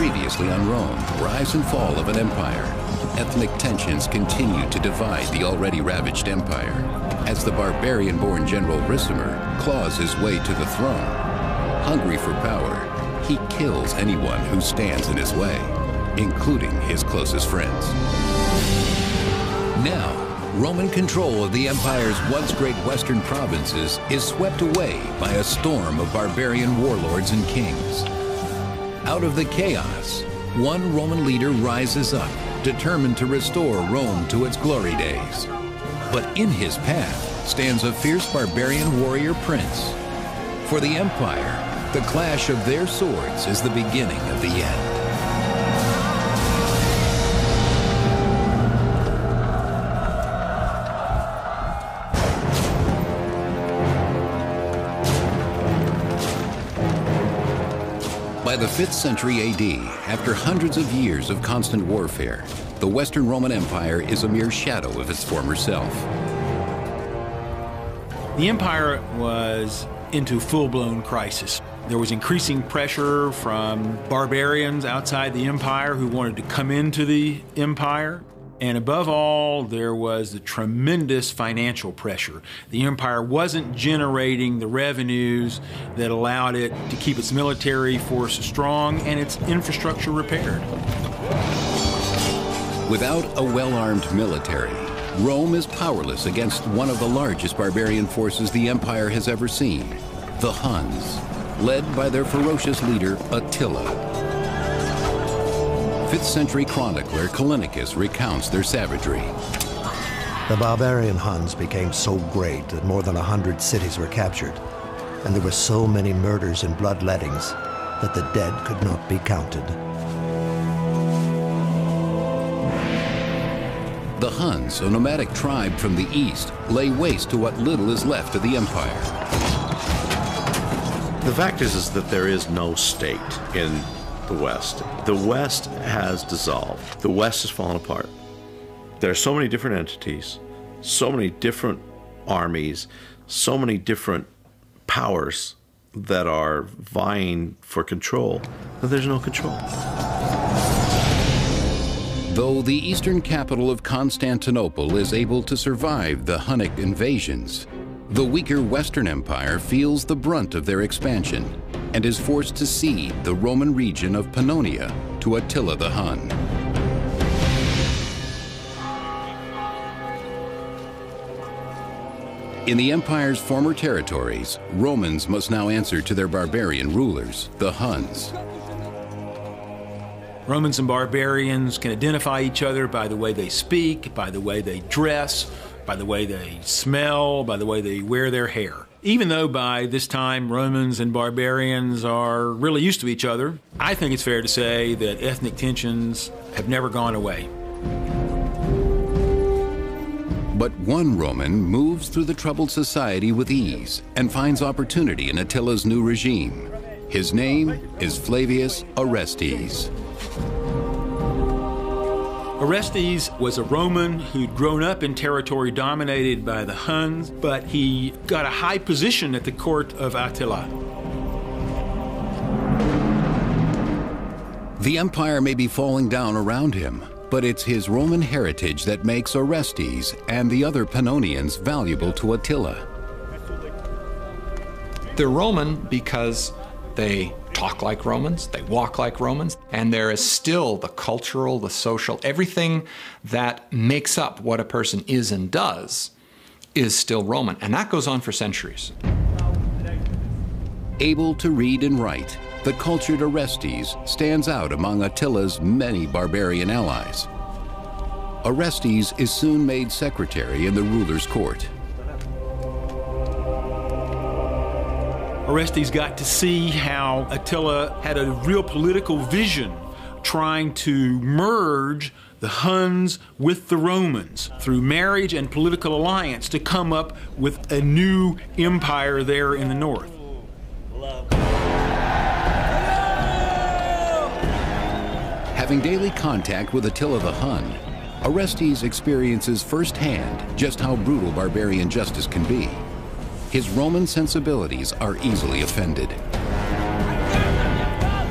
Previously on Rome, rise and fall of an empire. Ethnic tensions continue to divide the already ravaged empire as the barbarian-born General Ricimer claws his way to the throne. Hungry for power, he kills anyone who stands in his way, including his closest friends. Now, Roman control of the empire's once great western provinces is swept away by a storm of barbarian warlords and kings. Out of the chaos, one Roman leader rises up, determined to restore Rome to its glory days. But in his path stands a fierce barbarian warrior prince. For the empire, the clash of their swords is the beginning of the end. By the 5th century AD, after hundreds of years of constant warfare, the Western Roman Empire is a mere shadow of its former self. The empire was into full-blown crisis. There was increasing pressure from barbarians outside the empire who wanted to come into the empire. And above all, there was the tremendous financial pressure. The empire wasn't generating the revenues that allowed it to keep its military force strong and its infrastructure repaired. Without a well-armed military, Rome is powerless against one of the largest barbarian forces the empire has ever seen, the Huns, led by their ferocious leader, Attila. 5th century chronicler Callinicus recounts their savagery. The barbarian Huns became so great that more than 100 cities were captured, and there were so many murders and bloodlettings that the dead could not be counted. The Huns, a nomadic tribe from the east, lay waste to what little is left of the empire. The fact is that there is no state in the West. The West has dissolved. The West has fallen apart. There are so many different entities, so many different armies, so many different powers that are vying for control, that there's no control. Though the eastern capital of Constantinople is able to survive the Hunnic invasions, the weaker Western Empire feels the brunt of their expansion and is forced to cede the Roman region of Pannonia to Attila the Hun. In the empire's former territories, Romans must now answer to their barbarian rulers, the Huns. Romans and barbarians can identify each other by the way they speak, by the way they dress, by the way they smell, by the way they wear their hair. Even though by this time Romans and barbarians are really used to each other, I think it's fair to say that ethnic tensions have never gone away. But one Roman moves through the troubled society with ease and finds opportunity in Attila's new regime. His name is Flavius Orestes. Orestes was a Roman who'd grown up in territory dominated by the Huns, but he got a high position at the court of Attila. The empire may be falling down around him, but it's his Roman heritage that makes Orestes and the other Pannonians valuable to Attila. They're Roman because they talk like Romans, they walk like Romans, and there is still the cultural, the social, everything that makes up what a person is and does is still Roman, and that goes on for centuries. Able to read and write, the cultured Orestes stands out among Attila's many barbarian allies. Orestes is soon made secretary in the ruler's court. Orestes got to see how Attila had a real political vision, trying to merge the Huns with the Romans through marriage and political alliance to come up with a new empire there in the north. Having daily contact with Attila the Hun, Orestes experiences firsthand just how brutal barbarian justice can be. His Roman sensibilities are easily offended.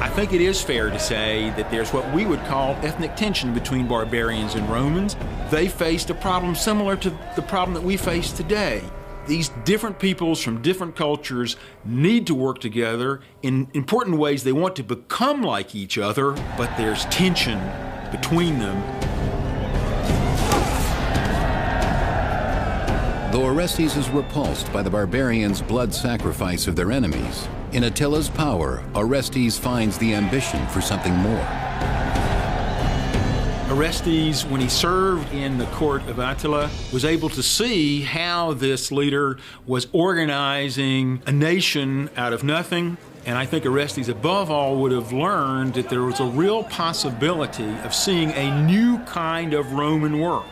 I think it is fair to say that there's what we would call ethnic tension between barbarians and Romans. They faced a problem similar to the problem that we face today. These different peoples from different cultures need to work together. In important ways, they want to become like each other, but there's tension between them. Though Orestes is repulsed by the barbarians' blood sacrifice of their enemies, in Attila's power, Orestes finds the ambition for something more. Orestes, when he served in the court of Attila, was able to see how this leader was organizing a nation out of nothing. And I think Orestes, above all, would have learned that there was a real possibility of seeing a new kind of Roman world.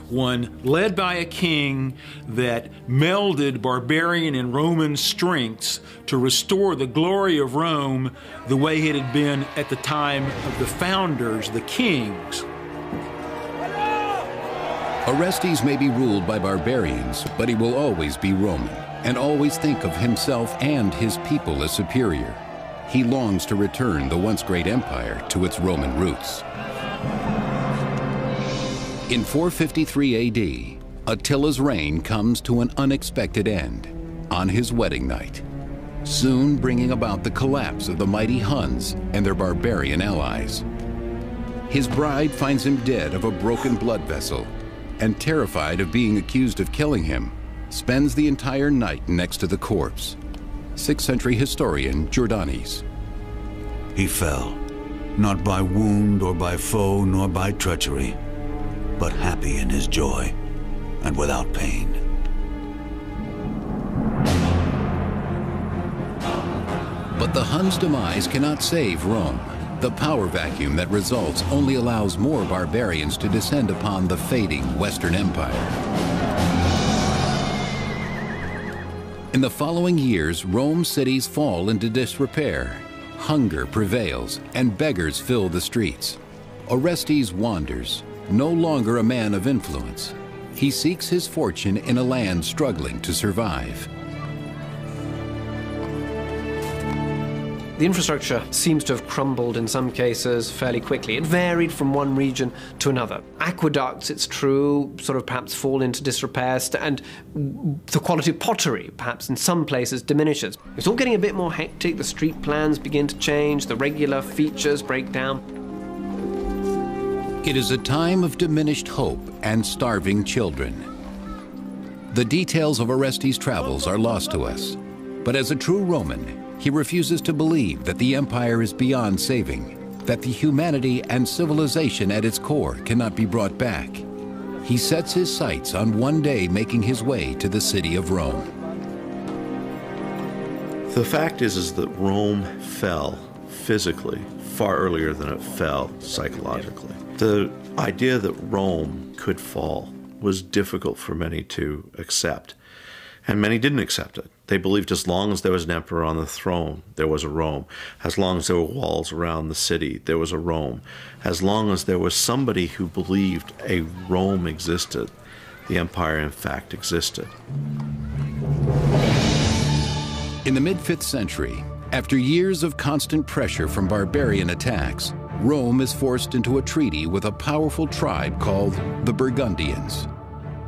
One led by a king that melded barbarian and Roman strengths to restore the glory of Rome the way it had been at the time of the founders, the kings. Orestes may be ruled by barbarians, but he will always be Roman, and always think of himself and his people as superior. He longs to return the once great empire to its Roman roots. In 453 AD, Attila's reign comes to an unexpected end on his wedding night, soon bringing about the collapse of the mighty Huns and their barbarian allies. His bride finds him dead of a broken blood vessel, and terrified of being accused of killing him, spends the entire night next to the corpse. 6th century historian Jordanes. He fell, not by wound or by foe nor by treachery, but happy in his joy and without pain. But the Huns' demise cannot save Rome. The power vacuum that results only allows more barbarians to descend upon the fading Western Empire. In the following years, Rome's cities fall into disrepair. Hunger prevails, and beggars fill the streets. Orestes wanders, no longer a man of influence. He seeks his fortune in a land struggling to survive. The infrastructure seems to have crumbled in some cases fairly quickly. It varied from one region to another. Aqueducts, it's true, sort of perhaps fall into disrepair, and the quality of pottery, perhaps in some places, diminishes. It's all getting a bit more hectic. The street plans begin to change. The regular features break down. It is a time of diminished hope and starving children. The details of Orestes' travels are lost to us, but as a true Roman, he refuses to believe that the empire is beyond saving, that the humanity and civilization at its core cannot be brought back. He sets his sights on one day making his way to the city of Rome. The fact is that Rome fell physically far earlier than it fell psychologically. The idea that Rome could fall was difficult for many to accept, and many didn't accept it. They believed as long as there was an emperor on the throne, there was a Rome. As long as there were walls around the city, there was a Rome. As long as there was somebody who believed a Rome existed, the empire in fact existed. In the mid-5th century, after years of constant pressure from barbarian attacks, Rome is forced into a treaty with a powerful tribe called the Burgundians,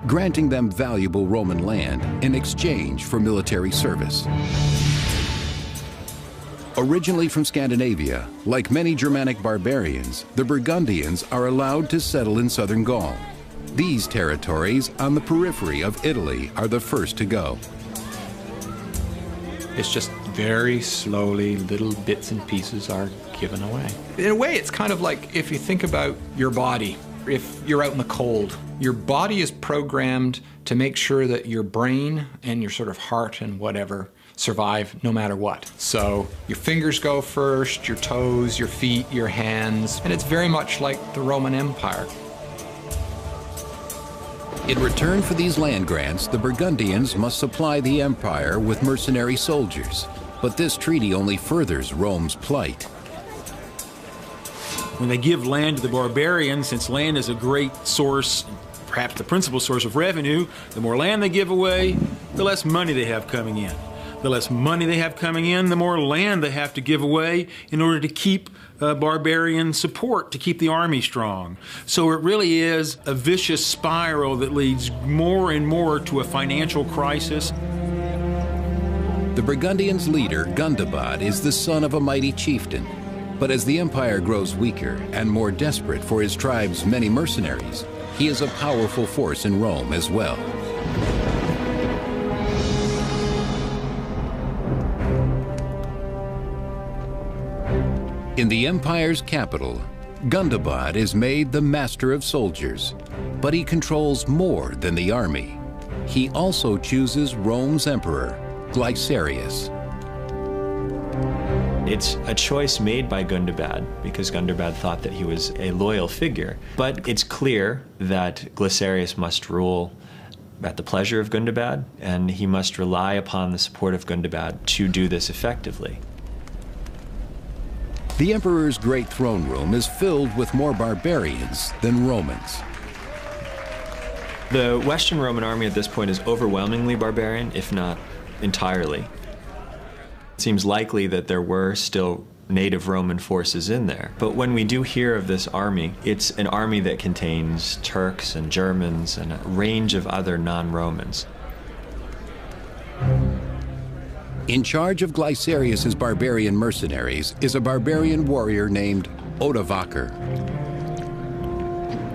granting them valuable Roman land in exchange for military service. Originally from Scandinavia, like many Germanic barbarians, the Burgundians are allowed to settle in southern Gaul. These territories on the periphery of Italy are the first to go. It's just very slowly, little bits and pieces are given away. In a way, it's kind of like if you think about your body. If you're out in the cold, your body is programmed to make sure that your brain and your sort of heart and whatever survive no matter what. So your fingers go first, your toes, your feet, your hands, and it's very much like the Roman Empire. In return for these land grants, the Burgundians must supply the empire with mercenary soldiers. But this treaty only furthers Rome's plight. When they give land to the barbarians, since land is a great source, perhaps the principal source of revenue, the more land they give away, the less money they have coming in. The less money they have coming in, the more land they have to give away in order to keep barbarian support, to keep the army strong. So it really is a vicious spiral that leads more and more to a financial crisis. The Burgundians' leader, Gundobad, is the son of a mighty chieftain. But as the empire grows weaker and more desperate for his tribe's many mercenaries, he is a powerful force in Rome as well. In the empire's capital, Gundobad is made the master of soldiers, but he controls more than the army. He also chooses Rome's emperor, Glycerius. It's a choice made by Gundobad because Gundobad thought that he was a loyal figure. But it's clear that Glycerius must rule at the pleasure of Gundobad, and he must rely upon the support of Gundobad to do this effectively. The emperor's great throne room is filled with more barbarians than Romans. The Western Roman army at this point is overwhelmingly barbarian, if not entirely. It seems likely that there were still native Roman forces in there. But when we do hear of this army, it's an army that contains Turks and Germans and a range of other non-Romans. In charge of Glycerius's barbarian mercenaries is a barbarian warrior named Odovaker.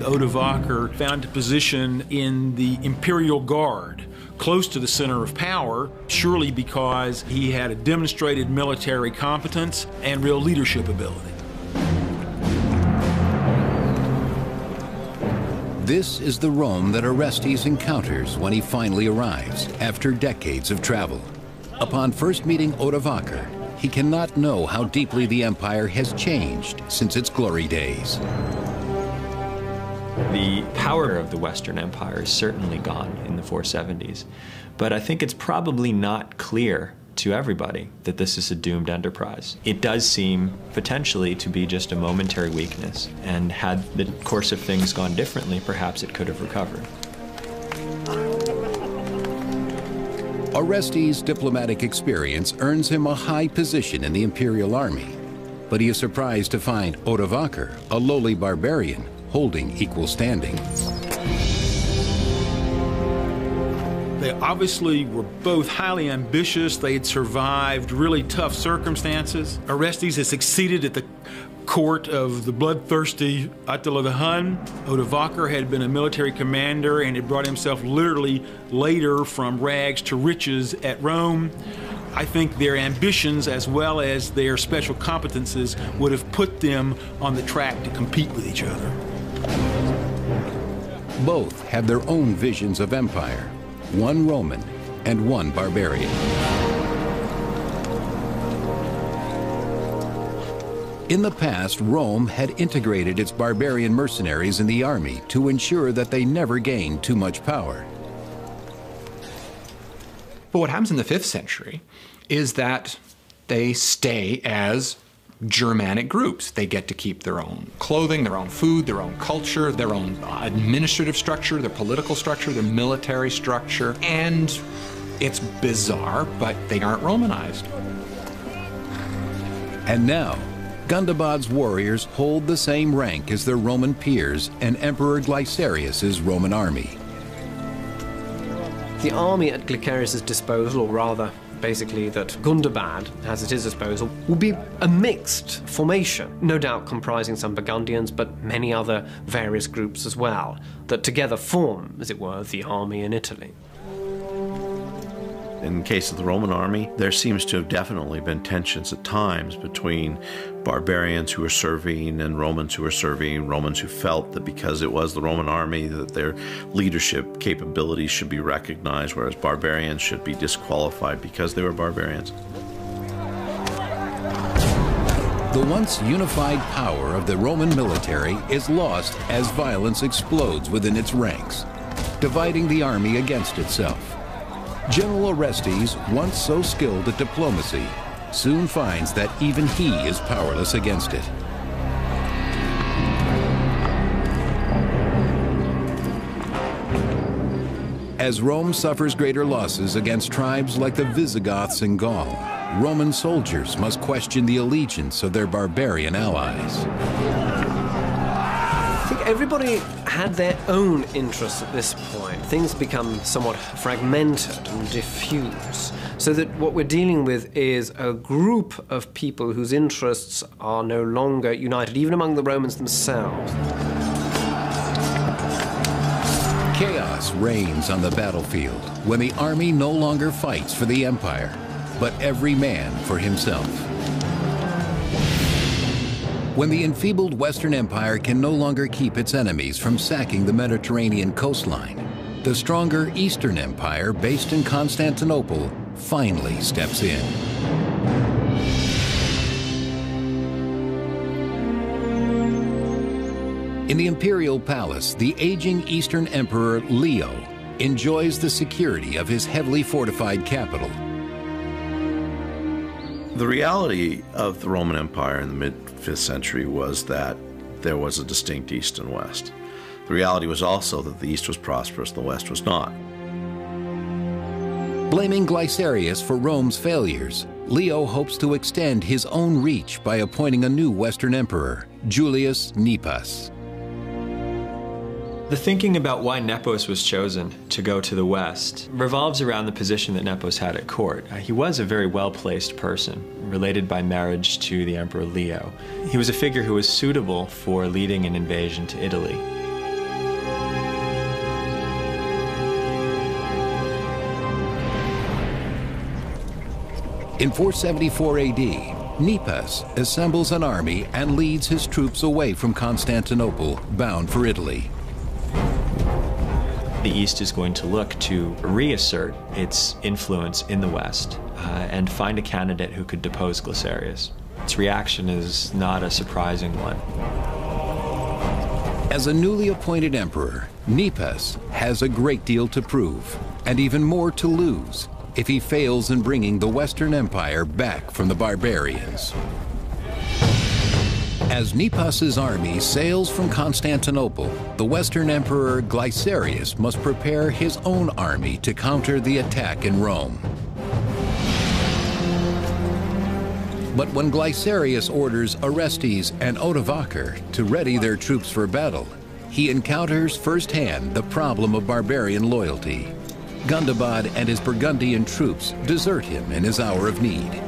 Odovaker found a position in the imperial guard, close to the center of power, surely because he had a demonstrated military competence and real leadership ability. This is the Rome that Orestes encounters when he finally arrives after decades of travel. Upon first meeting Odovaker, he cannot know how deeply the empire has changed since its glory days. The power of the Western Empire is certainly gone in the 470s, but I think it's probably not clear to everybody that this is a doomed enterprise. It does seem potentially to be just a momentary weakness, and had the course of things gone differently, perhaps it could have recovered. Orestes' diplomatic experience earns him a high position in the imperial army, but he is surprised to find Odovaker, a lowly barbarian, holding equal standing. They obviously were both highly ambitious. They had survived really tough circumstances. Orestes had succeeded at the court of the bloodthirsty Attila the Hun. Odovaker had been a military commander and had brought himself literally later from rags to riches at Rome. I think their ambitions as well as their special competences would have put them on the track to compete with each other. Both had their own visions of empire, one Roman and one barbarian. In the past, Rome had integrated its barbarian mercenaries in the army to ensure that they never gained too much power. But what happens in the 5th century is that they stay as Germanic groups. They get to keep their own clothing, their own food, their own culture, their own administrative structure, their political structure, their military structure, and it's bizarre, but they aren't Romanized. And now, Gundobad's warriors hold the same rank as their Roman peers and Emperor Glycerius's Roman army. The army at Glycerius's disposal, or rather, basically that Gundobad has at his disposal, will be a mixed formation, no doubt comprising some Burgundians, but many other various groups as well, that together form, as it were, the army in Italy. In the case of the Roman army, there seems to have definitely been tensions at times between barbarians who were serving and Romans who were serving, Romans who felt that because it was the Roman army that their leadership capabilities should be recognized, whereas barbarians should be disqualified because they were barbarians. The once unified power of the Roman military is lost as violence explodes within its ranks, dividing the army against itself. General Orestes, once so skilled at diplomacy, soon finds that even he is powerless against it. As Rome suffers greater losses against tribes like the Visigoths in Gaul, Roman soldiers must question the allegiance of their barbarian allies. I think everybody had their own interests at this point. Things become somewhat fragmented and diffuse, so that what we're dealing with is a group of people whose interests are no longer united, even among the Romans themselves. Chaos reigns on the battlefield when the army no longer fights for the empire, but every man for himself. When the enfeebled Western Empire can no longer keep its enemies from sacking the Mediterranean coastline, the stronger Eastern Empire, based in Constantinople, finally steps in. In the imperial palace, the aging Eastern Emperor Leo enjoys the security of his heavily fortified capital. The reality of the Roman Empire in the mid-5th century was that there was a distinct East and West. The reality was also that the East was prosperous, the West was not. Blaming Glycerius for Rome's failures, Leo hopes to extend his own reach by appointing a new Western emperor, Julius Nepos. The thinking about why Nepos was chosen to go to the west revolves around the position that Nepos had at court. He was a very well-placed person, related by marriage to the Emperor Leo. He was a figure who was suitable for leading an invasion to Italy. In 474 AD, Nepos assembles an army and leads his troops away from Constantinople, bound for Italy. The East is going to look to reassert its influence in the West and find a candidate who could depose Glycerius. Its reaction is not a surprising one. As a newly appointed emperor, Nepos has a great deal to prove, and even more to lose, if he fails in bringing the Western Empire back from the barbarians. As Nepos's army sails from Constantinople, the Western Emperor Glycerius must prepare his own army to counter the attack in Rome. But when Glycerius orders Orestes and Odovaker to ready their troops for battle, he encounters firsthand the problem of barbarian loyalty. Gundobad and his Burgundian troops desert him in his hour of need.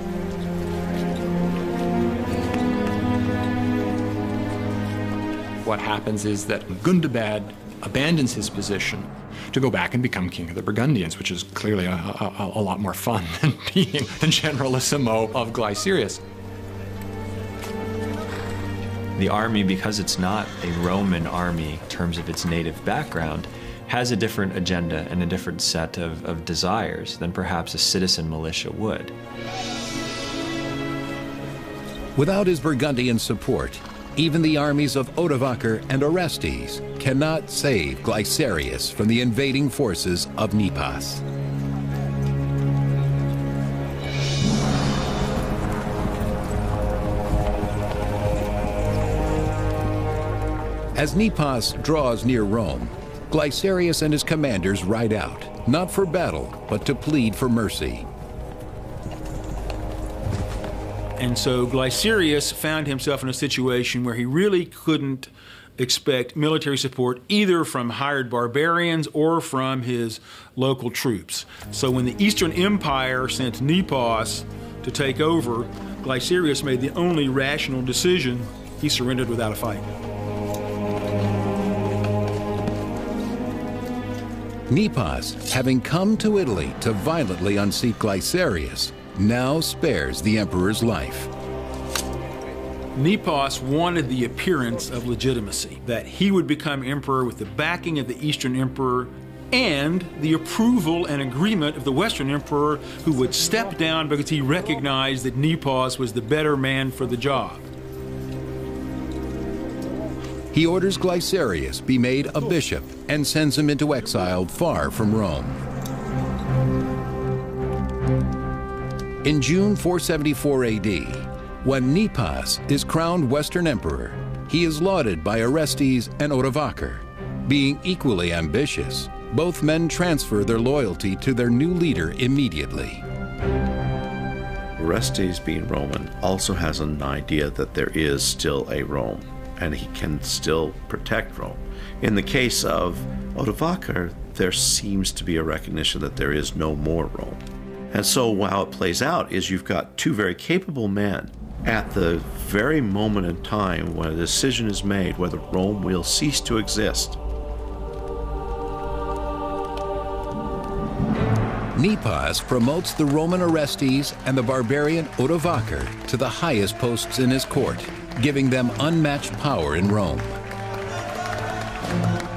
What happens is that Gundobad abandons his position to go back and become king of the Burgundians, which is clearly a lot more fun than being the generalissimo of Glycerius. The army, because it's not a Roman army in terms of its native background, has a different agenda and a different set of desires than perhaps a citizen militia would. Without his Burgundian support, even the armies of Odovaker and Orestes cannot save Glycerius from the invading forces of Nepos. As Nepos draws near Rome, Glycerius and his commanders ride out, not for battle, but to plead for mercy. And so Glycerius found himself in a situation where he really couldn't expect military support either from hired barbarians or from his local troops. So when the Eastern Empire sent Nepos to take over, Glycerius made the only rational decision. He surrendered without a fight. Nepos, having come to Italy to violently unseat Glycerius, now spares the emperor's life. Nepos wanted the appearance of legitimacy, that he would become emperor with the backing of the Eastern Emperor and the approval and agreement of the Western Emperor, who would step down because he recognized that Nepos was the better man for the job. He orders Glycerius be made a bishop and sends him into exile far from Rome. In June 474 AD, when Nepos is crowned Western Emperor, he is lauded by Orestes and Odovaker. Being equally ambitious, both men transfer their loyalty to their new leader immediately. Orestes, being Roman, also has an idea that there is still a Rome, and he can still protect Rome. In the case of Odovacar, there seems to be a recognition that there is no more Rome. And so how it plays out is you've got two very capable men at the very moment in time when a decision is made whether Rome will cease to exist. Nepos promotes the Roman Orestes and the barbarian Odovacar to the highest posts in his court, giving them unmatched power in Rome.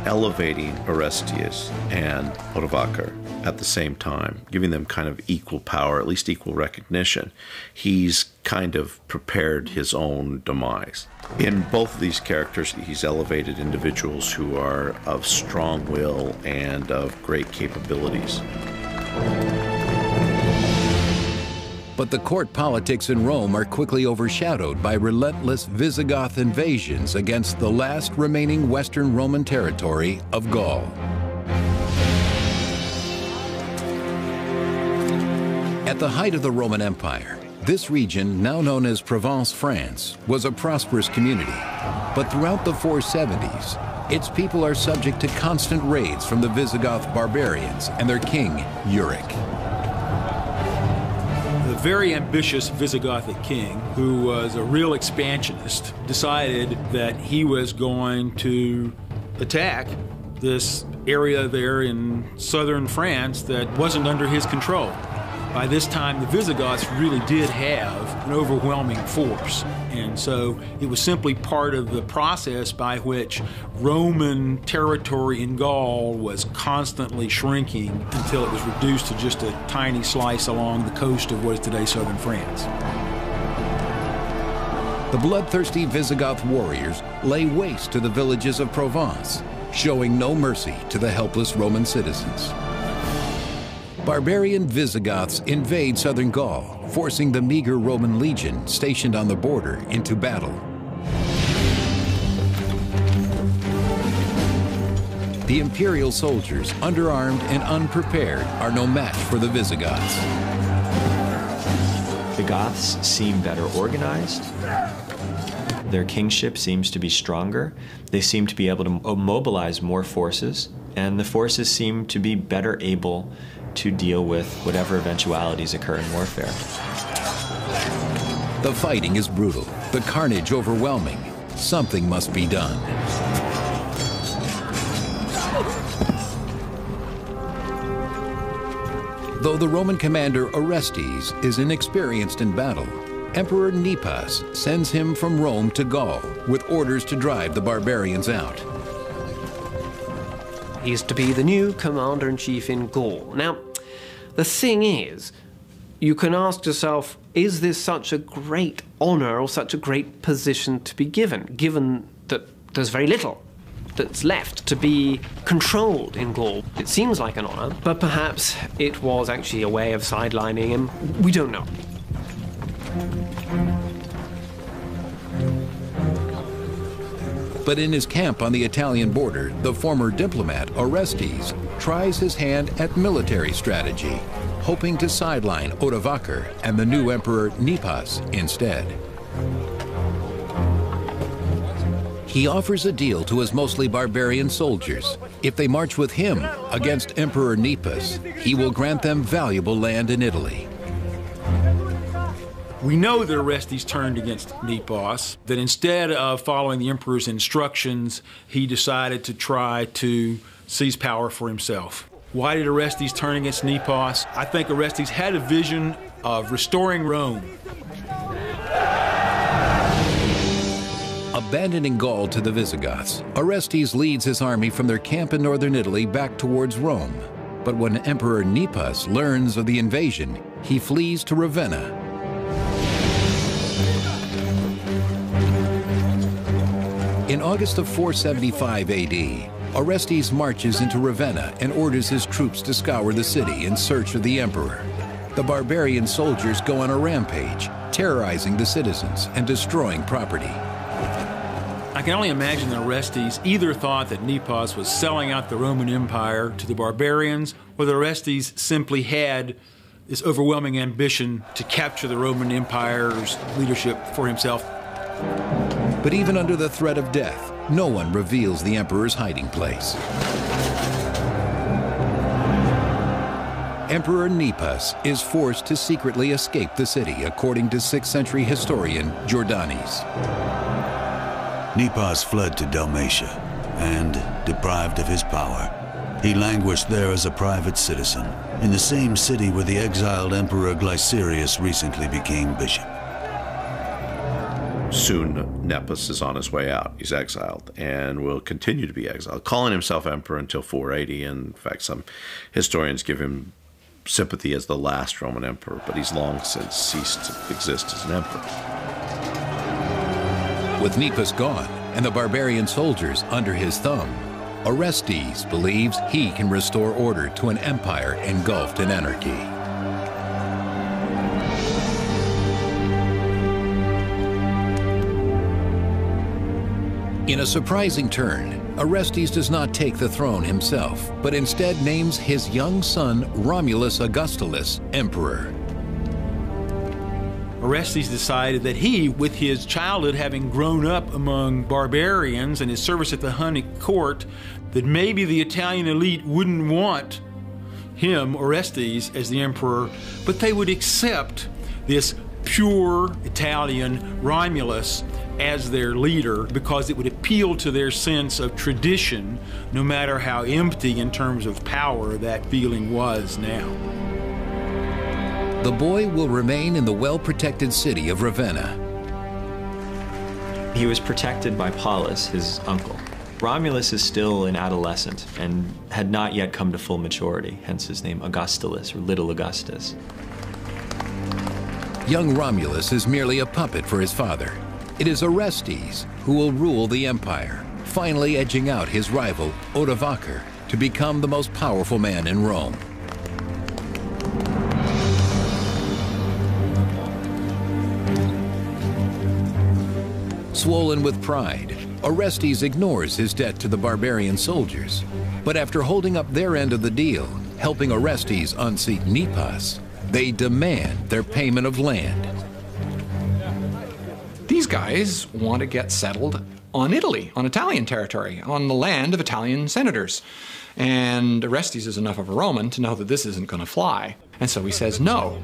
Elevating Orestes and Odovacar at the same time, giving them kind of equal power, at least equal recognition. He's kind of prepared his own demise. In both of these characters, he's elevated individuals who are of strong will and of great capabilities. But the court politics in Rome are quickly overshadowed by relentless Visigoth invasions against the last remaining Western Roman territory of Gaul. At the height of the Roman Empire, this region, now known as Provence, France, was a prosperous community. But throughout the 470s, its people are subject to constant raids from the Visigoth barbarians and their king, Euric. The very ambitious Visigothic king, who was a real expansionist, decided that he was going to attack this area there in southern France that wasn't under his control. By this time, the Visigoths really did have an overwhelming force. And so it was simply part of the process by which Roman territory in Gaul was constantly shrinking until it was reduced to just a tiny slice along the coast of what is today southern France. The bloodthirsty Visigoth warriors lay waste to the villages of Provence, showing no mercy to the helpless Roman citizens. Barbarian Visigoths invade southern Gaul, forcing the meager Roman legion stationed on the border into battle. The imperial soldiers, underarmed and unprepared, are no match for the Visigoths. The Goths seem better organized. Their kingship seems to be stronger. They seem to be able to mobilize more forces, and the forces seem to be better able to deal with whatever eventualities occur in warfare. The fighting is brutal, the carnage overwhelming. Something must be done. Though the Roman commander Orestes is inexperienced in battle, Emperor Nepos sends him from Rome to Gaul with orders to drive the barbarians out. He's to be the new commander-in-chief in Gaul. Now, the thing is, you can ask yourself, is this such a great honor or such a great position to be given that there's very little that's left to be controlled in Gaul? It seems like an honor, but perhaps it was actually a way of sidelining him. We don't know. But in his camp on the Italian border, the former diplomat Orestes tries his hand at military strategy, hoping to sideline Odovacar and the new emperor Nepos instead. He offers a deal to his mostly barbarian soldiers. If they march with him against Emperor Nepos, he will grant them valuable land in Italy. We know that Orestes turned against Nepos, that instead of following the emperor's instructions, he decided to try to seize power for himself. Why did Orestes turn against Nepos? I think Orestes had a vision of restoring Rome. Abandoning Gaul to the Visigoths, Orestes leads his army from their camp in northern Italy back towards Rome. But when Emperor Nepos learns of the invasion, he flees to Ravenna. In August of 475 AD, Orestes marches into Ravenna and orders his troops to scour the city in search of the emperor. The barbarian soldiers go on a rampage, terrorizing the citizens and destroying property. I can only imagine that Orestes either thought that Nepos was selling out the Roman Empire to the barbarians, or that Orestes simply had this overwhelming ambition to capture the Roman Empire's leadership for himself. But even under the threat of death, no one reveals the emperor's hiding place. Emperor Nepos is forced to secretly escape the city, according to 6th century historian Jordanes. Nepos fled to Dalmatia, and, deprived of his power, he languished there as a private citizen, in the same city where the exiled Emperor Glycerius recently became bishop. Soon, Nepos is on his way out. He's exiled and will continue to be exiled, calling himself emperor until 480. And in fact, some historians give him sympathy as the last Roman emperor, but he's long since ceased to exist as an emperor. With Nepos gone and the barbarian soldiers under his thumb, Orestes believes he can restore order to an empire engulfed in anarchy. In a surprising turn, Orestes does not take the throne himself, but instead names his young son Romulus Augustulus emperor. Orestes decided that he, with his childhood having grown up among barbarians and his service at the Hunnic court, that maybe the Italian elite wouldn't want him, Orestes, as the emperor, but they would accept this pure Italian Romulus as their leader because it would appeal to their sense of tradition, no matter how empty in terms of power that feeling was now. The boy will remain in the well-protected city of Ravenna. He was protected by Paulus, his uncle. Romulus is still an adolescent and had not yet come to full maturity, hence his name Augustulus, or Little Augustus. Young Romulus is merely a puppet for his father. It is Orestes who will rule the empire, finally edging out his rival, Odovaker, to become the most powerful man in Rome. Swollen with pride, Orestes ignores his debt to the barbarian soldiers. But after holding up their end of the deal, helping Orestes unseat Nepos, they demand their payment of land. These guys want to get settled on Italy, on Italian territory, on the land of Italian senators. And Orestes is enough of a Roman to know that this isn't going to fly. And so he says no.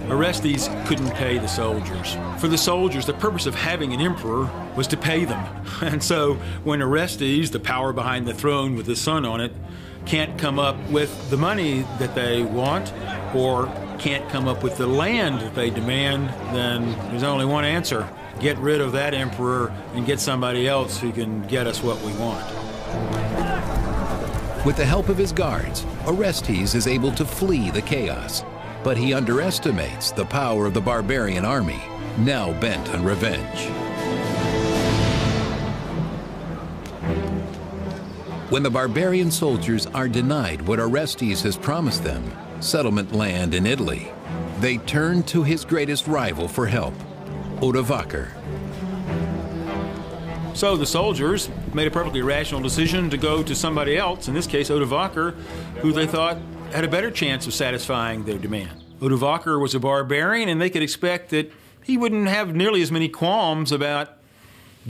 Orestes couldn't pay the soldiers. For the soldiers, the purpose of having an emperor was to pay them. And so when Orestes, the power behind the throne with the sun on it, can't come up with the money that they want, or can't come up with the land that they demand, then there's only one answer. Get rid of that emperor and get somebody else who can get us what we want. With the help of his guards, Orestes is able to flee the chaos, but he underestimates the power of the barbarian army, now bent on revenge. When the barbarian soldiers are denied what Orestes has promised them, settlement land in Italy, they turn to his greatest rival for help, Odovaker. So the soldiers made a perfectly rational decision to go to somebody else, in this case Odovaker, who they thought had a better chance of satisfying their demand. Odovaker was a barbarian, and they could expect that he wouldn't have nearly as many qualms about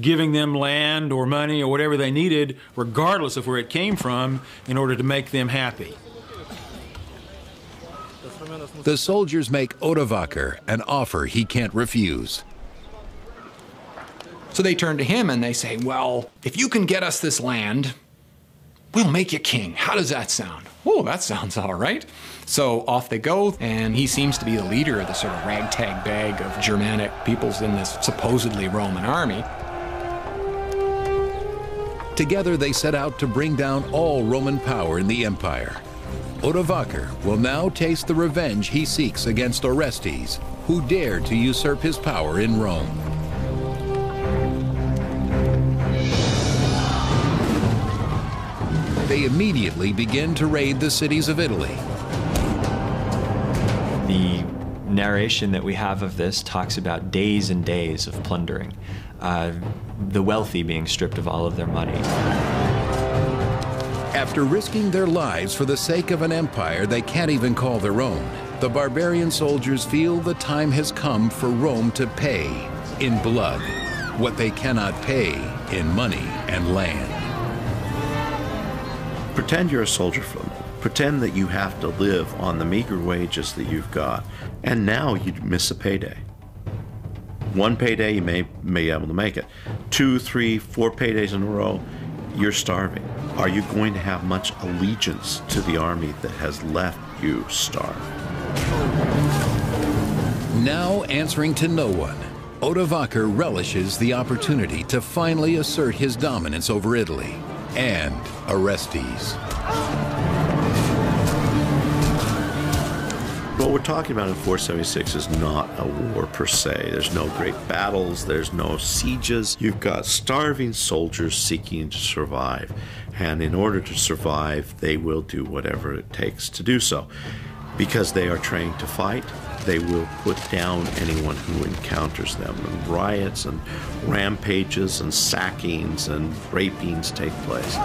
giving them land or money or whatever they needed, regardless of where it came from, in order to make them happy. The soldiers make Odovaker an offer he can't refuse. So they turn to him and they say, well, if you can get us this land, we'll make you king. How does that sound? Oh, that sounds all right. So off they go, and he seems to be the leader of the sort of ragtag bag of Germanic peoples in this supposedly Roman army. Together they set out to bring down all Roman power in the empire. Odovaker will now taste the revenge he seeks against Orestes, who dared to usurp his power in Rome. They immediately begin to raid the cities of Italy. The narration that we have of this talks about days and days of plundering, the wealthy being stripped of all of their money. After risking their lives for the sake of an empire they can't even call their own, the barbarian soldiers feel the time has come for Rome to pay in blood what they cannot pay in money and land. Pretend you're a soldier for them. Pretend that you have to live on the meager wages that you've got, and now you miss a payday. One payday, you may be able to make it. 2, 3, 4 paydays in a row, you're starving. Are you going to have much allegiance to the army that has left you starved? Now answering to no one, Odovaker relishes the opportunity to finally assert his dominance over Italy and Orestes. What we're talking about in 476 is not a war per se. There's no great battles, there's no sieges. You've got starving soldiers seeking to survive. And in order to survive, they will do whatever it takes to do so. Because they are trained to fight, they will put down anyone who encounters them. And riots and rampages and sackings and rapings take place.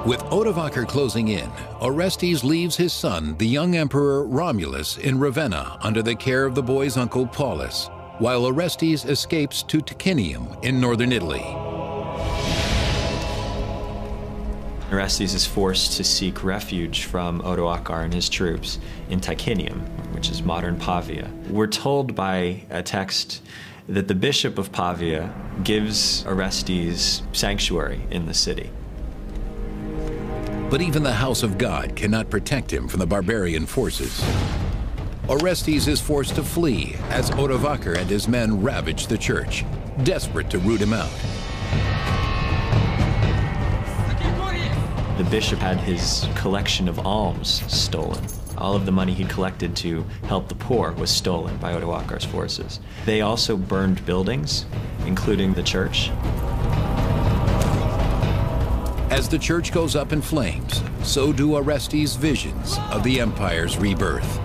With Odovaker closing in, Orestes leaves his son, the young emperor Romulus, in Ravenna under the care of the boy's uncle Paulus, while Orestes escapes to Ticinium in northern Italy. Orestes is forced to seek refuge from Odoacer and his troops in Ticinium, which is modern Pavia. We're told by a text that the bishop of Pavia gives Orestes sanctuary in the city. But even the house of God cannot protect him from the barbarian forces. Orestes is forced to flee as Odovaker and his men ravage the church, desperate to root him out. The bishop had his collection of alms stolen. All of the money he'd collected to help the poor was stolen by Odoacer's forces. They also burned buildings, including the church. As the church goes up in flames, so do Orestes' visions of the empire's rebirth.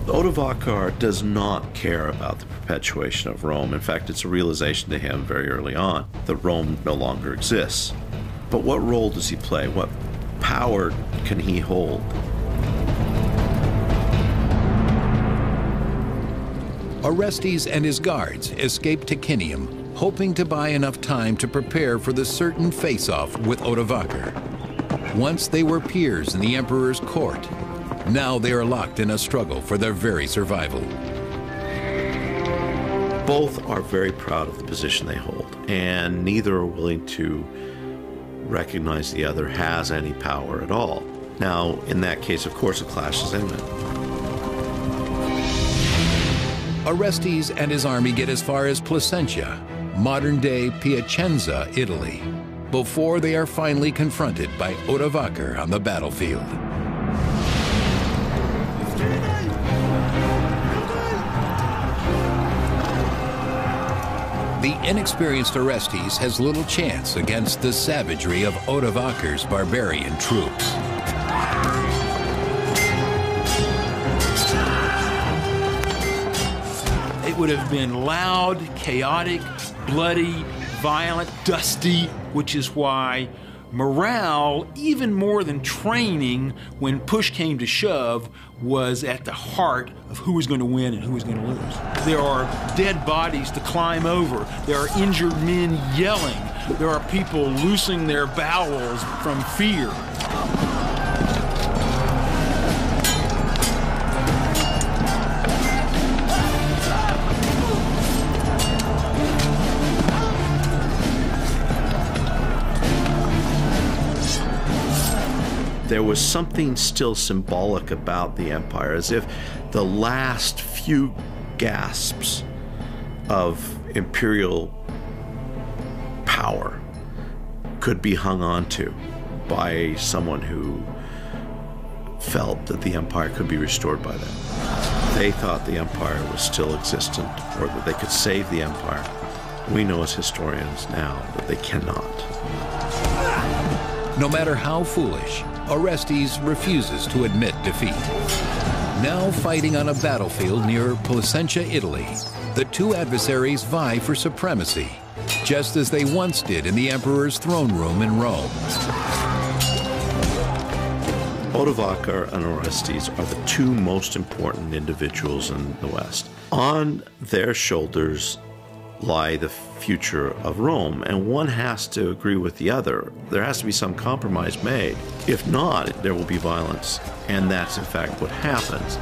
Odovaker does not care about the perpetuation of Rome. In fact, it's a realization to him very early on that Rome no longer exists. But what role does he play? What power can he hold? Orestes and his guards escape Ticinium, hoping to buy enough time to prepare for the certain face-off with Odovaker. Once they were peers in the emperor's court, now they are locked in a struggle for their very survival. Both are very proud of the position they hold, and neither are willing to recognize the other has any power at all. Now, in that case, of course, a clash is imminent. Orestes and his army get as far as Placentia, modern-day Piacenza, Italy, before they are finally confronted by Odovaker on the battlefield. The inexperienced Orestes has little chance against the savagery of Odovaker's barbarian troops. It would have been loud, chaotic, bloody, violent, dusty, which is why morale, even more than training, when push came to shove, was at the heart of who was going to win and who was going to lose. There are dead bodies to climb over. There are injured men yelling. There are people loosing their bowels from fear. There was something still symbolic about the empire, as if the last few gasps of imperial power could be hung on to by someone who felt that the empire could be restored by them. They thought the empire was still existent, or that they could save the empire. We know as historians now that they cannot. No matter how foolish, Orestes refuses to admit defeat. Now fighting on a battlefield near Placentia, Italy, the two adversaries vie for supremacy, just as they once did in the emperor's throne room in Rome. Odovacar and Orestes are the two most important individuals in the West. On their shoulders lie the future of Rome, and one has to agree with the other. There has to be some compromise made. If not, there will be violence, and that's in fact what happens.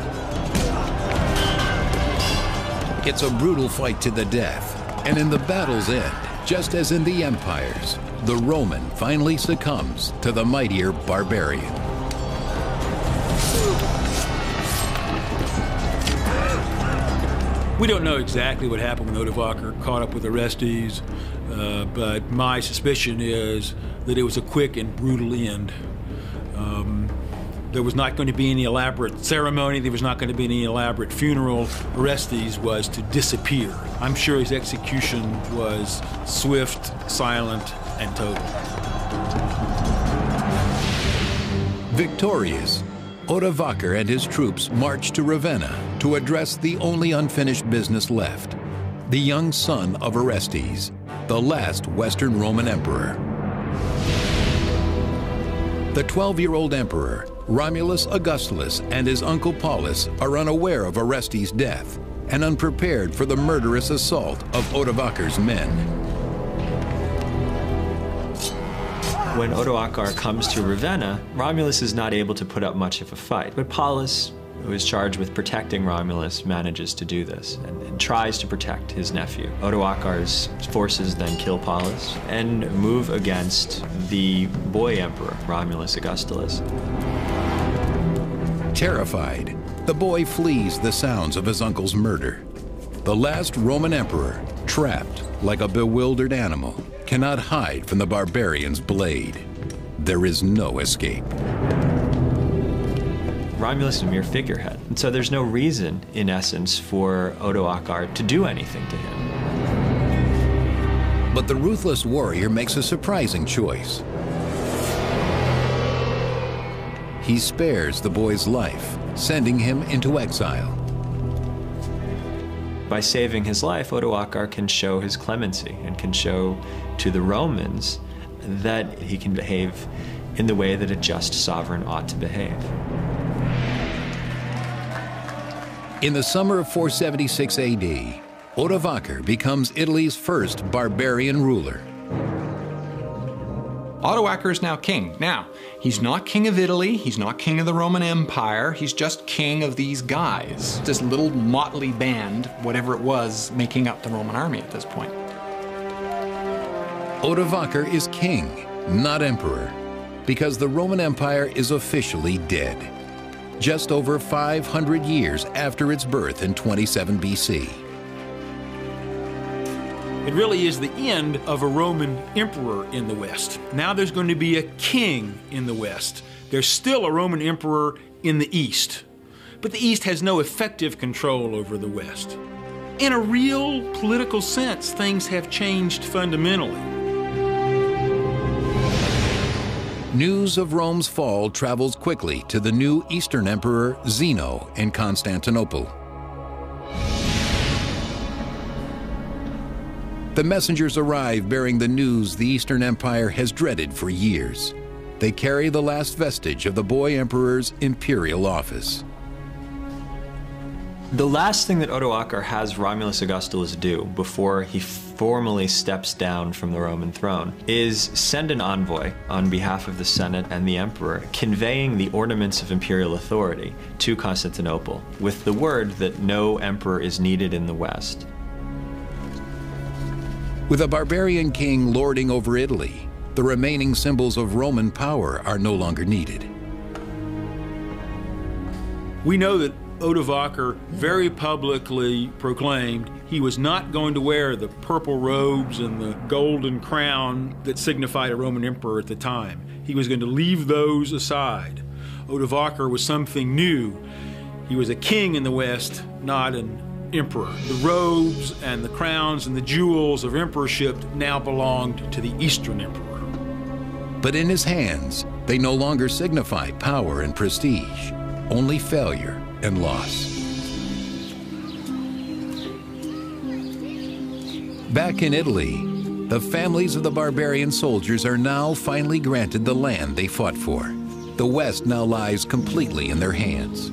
It's a brutal fight to the death, and in the battle's end, just as in the empires, the Roman finally succumbs to the mightier barbarian. We don't know exactly what happened when Odovacar caught up with Orestes, but my suspicion is that it was a quick and brutal end. There was not going to be any elaborate ceremony. There was not going to be any elaborate funeral. Orestes was to disappear. I'm sure his execution was swift, silent, and total. Victorious, Odovacar and his troops marched to Ravenna to address the only unfinished business left, the young son of Orestes, the last Western Roman emperor. The 12-year-old emperor, Romulus Augustulus, and his uncle Paulus are unaware of Orestes' death and unprepared for the murderous assault of Odovacar's men. When Odovacar comes to Ravenna, Romulus is not able to put up much of a fight, but Paulus, who is charged with protecting Romulus, manages to do this and tries to protect his nephew. Odovacar's forces then kill Paulus and move against the boy emperor, Romulus Augustulus. Terrified, the boy flees the sounds of his uncle's murder. The last Roman emperor, trapped like a bewildered animal, cannot hide from the barbarian's blade. There is no escape. Romulus is a mere figurehead, and so there's no reason, in essence, for Odovacar to do anything to him. But the ruthless warrior makes a surprising choice. He spares the boy's life, sending him into exile. By saving his life, Odovacar can show his clemency and can show to the Romans that he can behave in the way that a just sovereign ought to behave. In the summer of 476 AD, Odovacar becomes Italy's first barbarian ruler. Odovacar is now king. Now, he's not king of Italy, he's not king of the Roman Empire, he's just king of these guys. This little motley band, whatever it was, making up the Roman army at this point. Odovacar is king, not emperor, because the Roman Empire is officially dead, just over 500 years after its birth in 27 BC. It really is the end of a Roman emperor in the West. Now there's going to be a king in the West. There's still a Roman emperor in the East, but the East has no effective control over the West. In a real political sense, things have changed fundamentally. News of Rome's fall travels quickly to the new Eastern Emperor Zeno in Constantinople. The messengers arrive bearing the news the Eastern Empire has dreaded for years. They carry the last vestige of the boy emperor's imperial office. The last thing that Odovacar has Romulus Augustulus do before he formally steps down from the Roman throne is send an envoy on behalf of the Senate and the emperor, conveying the ornaments of imperial authority to Constantinople with the word that no emperor is needed in the West. With a barbarian king lording over Italy, the remaining symbols of Roman power are no longer needed. We know that Odovacar very publicly proclaimed he was not going to wear the purple robes and the golden crown that signified a Roman emperor at the time. He was going to leave those aside. Odovacar was something new. He was a king in the West, not an emperor. The robes and the crowns and the jewels of emperorship now belonged to the Eastern emperor. But in his hands, they no longer signify power and prestige, only failure and loss. Back in Italy, the families of the barbarian soldiers are now finally granted the land they fought for. The West now lies completely in their hands.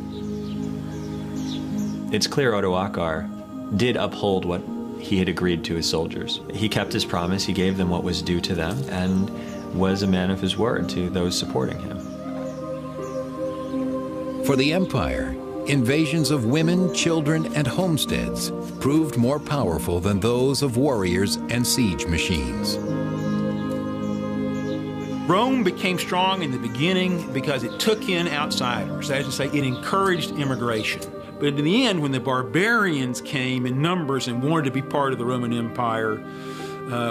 It's clear Odoacer did uphold what he had agreed to his soldiers. He kept his promise, he gave them what was due to them, and was a man of his word to those supporting him. For the empire, invasions of women, children, and homesteads proved more powerful than those of warriors and siege machines. Rome became strong in the beginning because it took in outsiders. That is to say, it encouraged immigration. But in the end, when the barbarians came in numbers and wanted to be part of the Roman Empire,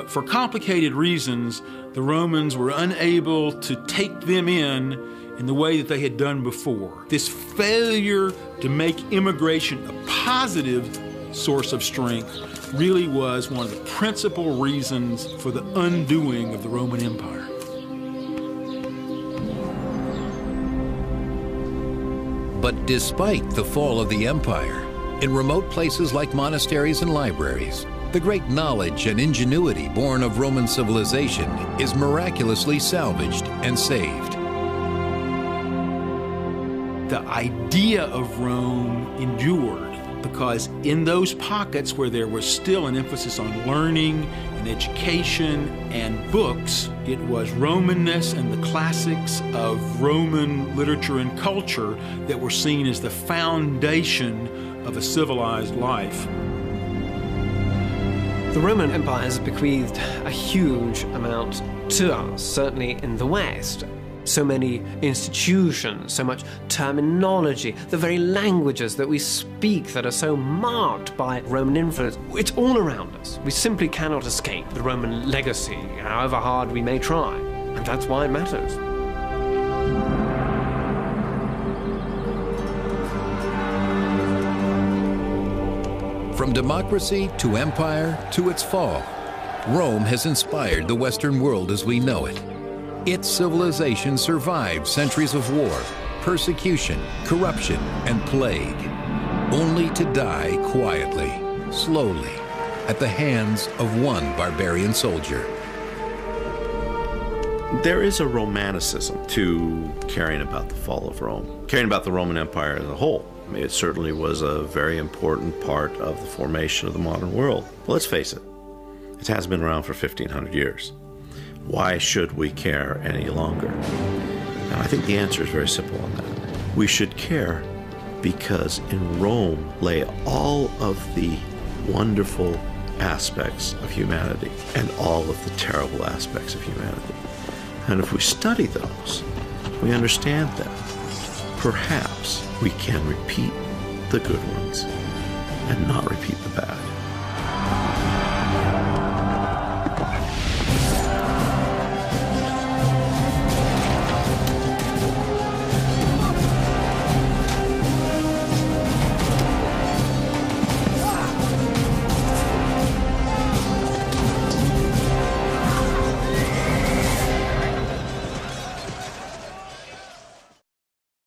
for complicated reasons, the Romans were unable to take them in the way that they had done before. This failure to make immigration a positive source of strength really was one of the principal reasons for the undoing of the Roman Empire. But despite the fall of the empire, in remote places like monasteries and libraries, the great knowledge and ingenuity born of Roman civilization is miraculously salvaged and saved. The idea of Rome endured because in those pockets where there was still an emphasis on learning and education and books, it was Romanness and the classics of Roman literature and culture that were seen as the foundation of a civilized life. The Roman Empire has bequeathed a huge amount to us, certainly in the West. So many institutions, so much terminology, the very languages that we speak that are so marked by Roman influence. It's all around us. We simply cannot escape the Roman legacy, however hard we may try. And that's why it matters. From democracy to empire to its fall, Rome has inspired the Western world as we know it. Its civilization survived centuries of war, persecution, corruption, and plague, only to die quietly, slowly, at the hands of one barbarian soldier. There is a romanticism to caring about the fall of Rome, caring about the Roman Empire as a whole. I mean, it certainly was a very important part of the formation of the modern world. But let's face it, it has been around for 1,500 years. Why should we care any longer? And I think the answer is very simple on that. We should care because in Rome lay all of the wonderful aspects of humanity and all of the terrible aspects of humanity. And if we study those, we understand them. Perhaps we can repeat the good ones and not repeat the bad.